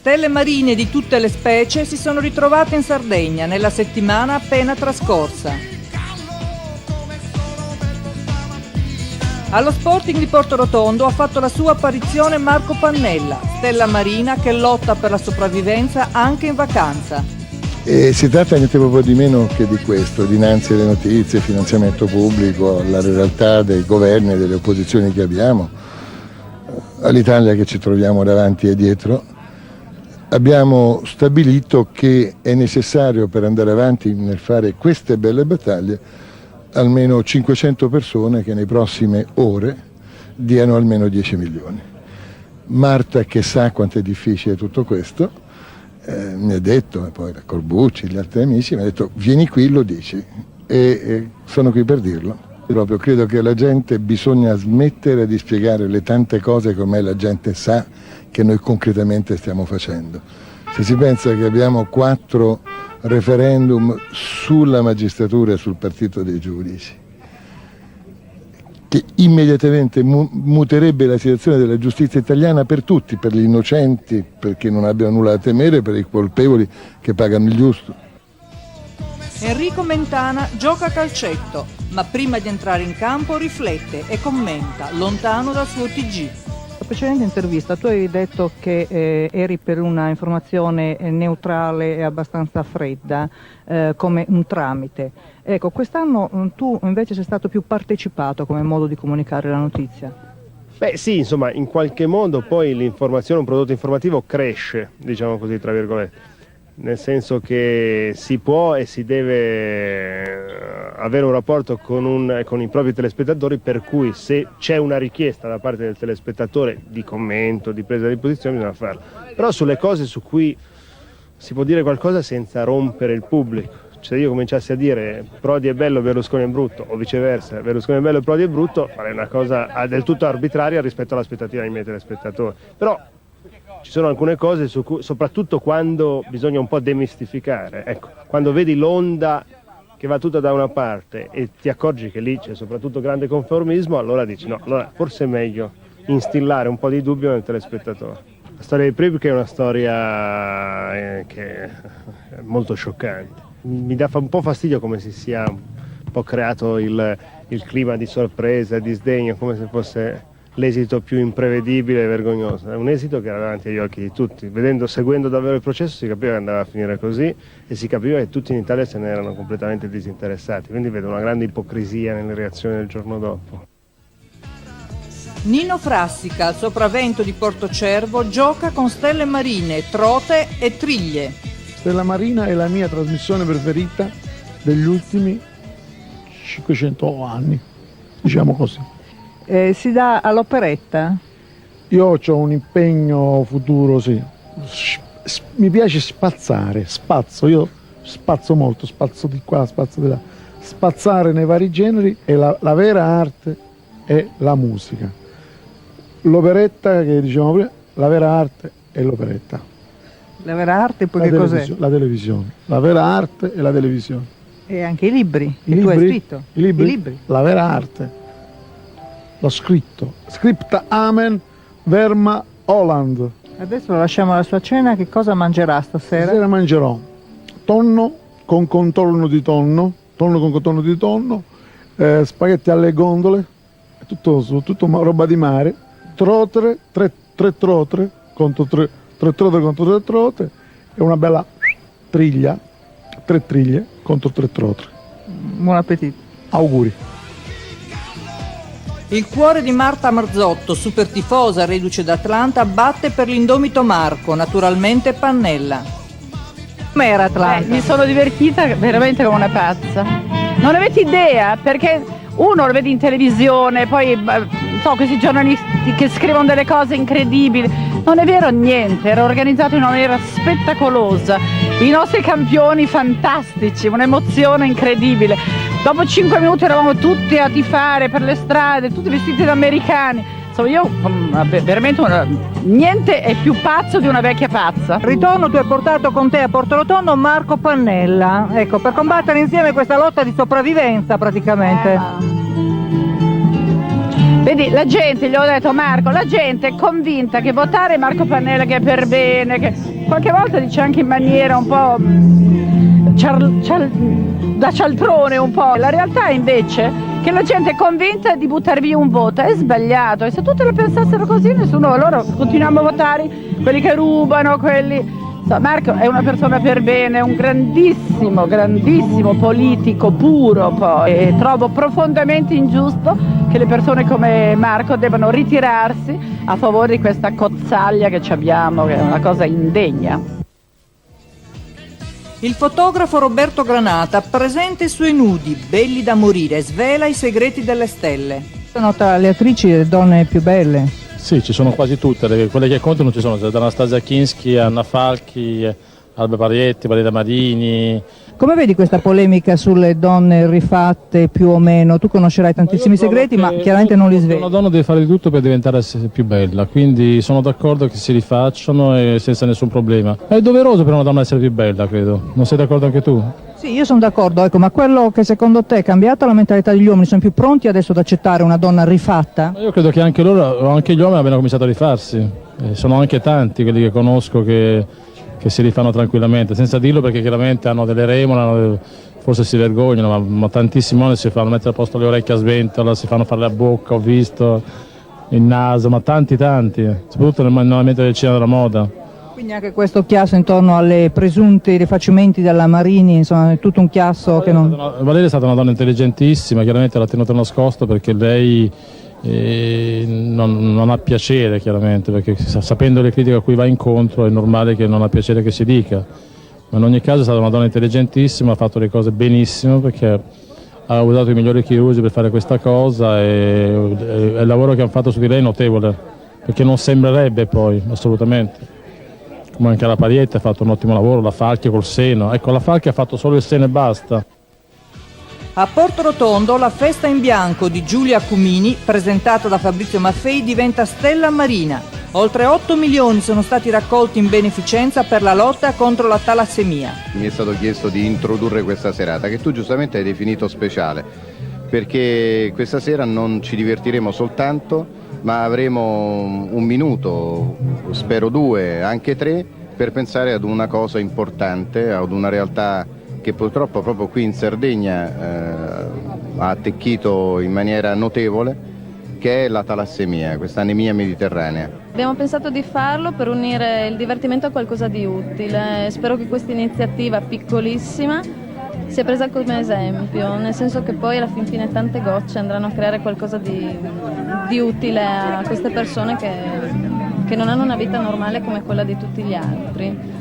Stelle marine di tutte le specie si sono ritrovate in Sardegna nella settimana appena trascorsa. Allo Sporting di Portorotondo ha fatto la sua apparizione Marco Pannella, stella marina che lotta per la sopravvivenza anche in vacanza. E si tratta niente proprio di meno che di questo, dinanzi alle notizie, finanziamento pubblico, alla realtà dei governi e delle opposizioni che abbiamo, all'Italia che ci troviamo davanti e dietro. Abbiamo stabilito che è necessario, per andare avanti nel fare queste belle battaglie, almeno 500 persone che nei prossime ore diano almeno 10 milioni. Marta, che sa quanto è difficile tutto questo, mi ha detto, e poi la Corbucci, gli altri amici, mi ha detto vieni qui, lo dici, e sono qui per dirlo. Proprio credo che la gente bisogna smettere di spiegare le tante cose che ormai la gente sa che noi concretamente stiamo facendo. Se si pensa che abbiamo 4 referendum sulla magistratura e sul partito dei giudici, che immediatamente muterebbe la situazione della giustizia italiana per tutti, per gli innocenti, perché non abbiano nulla da temere, per i colpevoli che pagano il giusto. Enrico Mentana gioca a calcetto, ma prima di entrare in campo riflette e commenta, lontano dal suo TG. Nella precedente intervista tu hai detto che eri per una informazione neutrale e abbastanza fredda, come un tramite. Ecco, quest'anno tu invece sei stato più partecipato come modo di comunicare la notizia. Beh sì, insomma, in qualche modo poi l'informazione, un prodotto informativo cresce, diciamo così, tra virgolette. Nel senso che si può e si deve avere un rapporto con i propri telespettatori, per cui se c'è una richiesta da parte del telespettatore di commento, di presa di posizione, bisogna farlo. Però sulle cose su cui si può dire qualcosa senza rompere il pubblico, se io cominciassi a dire Prodi è bello, Berlusconi è brutto, o viceversa, Berlusconi è bello e Prodi è brutto, farei una cosa del tutto arbitraria rispetto all'aspettativa dei miei telespettatori. Però ci sono alcune cose su cui, soprattutto quando bisogna un po' demistificare, ecco, quando vedi l'onda che va tutta da una parte e ti accorgi che lì c'è soprattutto grande conformismo, allora dici no, allora forse è meglio instillare un po' di dubbio nel telespettatore. La storia di Pripyat è una storia che è molto scioccante. Mi dà un po' fastidio come si sia un po' creato il clima di sorpresa, di sdegno, come se fosse l'esito più imprevedibile e vergognoso. È un esito che era davanti agli occhi di tutti. Seguendo davvero il processo si capiva che andava a finire così e si capiva che tutti in Italia se ne erano completamente disinteressati. Quindi vedo una grande ipocrisia nelle reazioni del giorno dopo. Nino Frassica, al sopravvento di Portocervo, gioca con stelle marine, trote e triglie. Stella Marina è la mia trasmissione preferita degli ultimi 500 anni, diciamo così. Si dà all'operetta? Io ho un impegno futuro, sì. Mi piace spazzare, io spazzo molto, spazzo di qua, spazzo di là. Spazzare nei vari generi è la vera arte è la musica. L'operetta, che dicevamo prima, la vera arte è l'operetta. La vera arte poi che cos'è? La televisione. La vera arte è la televisione. E anche i libri che tu hai scritto. I libri. La vera arte. L'ho scritto. Scripta Amen Verma Holland. Adesso lo lasciamo alla sua cena. Che cosa mangerà stasera? Stasera mangerò tonno con contorno di tonno, spaghetti alle gondole, tutto roba di mare, trotere, tre trotere contro tre trote e una bella triglia, 3 triglie contro 3 trotere. Buon appetito. Auguri. Il cuore di Marta Marzotto, super tifosa, reduce d'Atlanta, batte per l'indomito Marco, naturalmente Pannella. Com'era Atlanta? Mi sono divertita veramente come una pazza. Non avete idea, perché uno lo vede in televisione, poi questi giornalisti che scrivono delle cose incredibili. Non è vero niente, era organizzato in una maniera spettacolosa. I nostri campioni fantastici, un'emozione incredibile. Dopo 5 minuti eravamo tutti a tifare per le strade, tutti vestiti da americani. Insomma, io veramente niente è più pazzo di una vecchia pazza. Ritorno, tu hai portato con te a Portorotondo Marco Pannella, ecco, per combattere insieme questa lotta di sopravvivenza praticamente. Vedi, la gente, gli ho detto Marco, la gente è convinta che votare Marco Pannella che è per bene, che qualche volta dice anche in maniera un po' da cialtrone un po'. La realtà è invece che la gente è convinta di buttare via un voto, è sbagliato, e se tutti lo pensassero così nessuno, allora continuiamo a votare quelli che rubano, quelli... Marco è una persona per bene, è un grandissimo, grandissimo politico puro poi, e trovo profondamente ingiusto che le persone come Marco debbano ritirarsi a favore di questa cozzaglia che ci abbiamo, che è una cosa indegna. Il fotografo Roberto Granata presenta i suoi nudi, belli da morire, svela i segreti delle stelle. Sono tra le attrici le donne più belle. Sì, ci sono quasi tutte, quelle che contano ci sono, da Anastasia Kinski, Anna Falchi, Alba Parietti, Valeria Marini. Come vedi questa polemica sulle donne rifatte più o meno? Tu conoscerai tantissimi segreti, ma chiaramente non li sveli. Una donna deve fare di tutto per diventare più bella, quindi sono d'accordo che si rifacciano e senza nessun problema. È doveroso per una donna essere più bella, credo. Non sei d'accordo anche tu? Sì, io sono d'accordo, ecco, ma quello che secondo te è cambiata la mentalità degli uomini, sono più pronti adesso ad accettare una donna rifatta? Io credo che anche loro, anche gli uomini abbiano cominciato a rifarsi. Sono anche tanti quelli che conosco che si rifanno tranquillamente, senza dirlo perché chiaramente hanno delle remore, forse si vergognano, ma tantissimi uomini si fanno mettere a posto le orecchie a sventola, si fanno fare la bocca, ho visto, il naso, ma tanti, soprattutto nell'ambiente del cinema della moda. Quindi anche questo chiasso intorno alle presunti rifacimenti della Marini, insomma è tutto un chiasso che non... Valeria è stata una donna intelligentissima, chiaramente l'ha tenuto nascosto perché lei non ha piacere, chiaramente, perché sapendo le critiche a cui va incontro è normale che non ha piacere che si dica, ma in ogni caso è stata una donna intelligentissima, ha fatto le cose benissimo perché ha usato i migliori chirurgi per fare questa cosa e il lavoro che hanno fatto su di lei è notevole, perché non sembrerebbe poi, assolutamente. Come anche la Parietti ha fatto un ottimo lavoro, la Falchi col seno, ecco la Falchi ha fatto solo il seno e basta. A Porto Rotondo la festa in bianco di Giulia Cumini, presentata da Fabrizio Maffei, diventa stella marina. Oltre 8 milioni sono stati raccolti in beneficenza per la lotta contro la talassemia. Mi è stato chiesto di introdurre questa serata, che tu giustamente hai definito speciale, perché questa sera non ci divertiremo soltanto, ma avremo un minuto, spero 2, anche 3, per pensare ad una cosa importante, ad una realtà che purtroppo proprio qui in Sardegna ha attecchito in maniera notevole, che è la talassemia, questa anemia mediterranea. Abbiamo pensato di farlo per unire il divertimento a qualcosa di utile. Spero che questa iniziativa piccolissima sia presa come esempio, nel senso che poi alla fin fine tante gocce andranno a creare qualcosa di utile a queste persone che non hanno una vita normale come quella di tutti gli altri.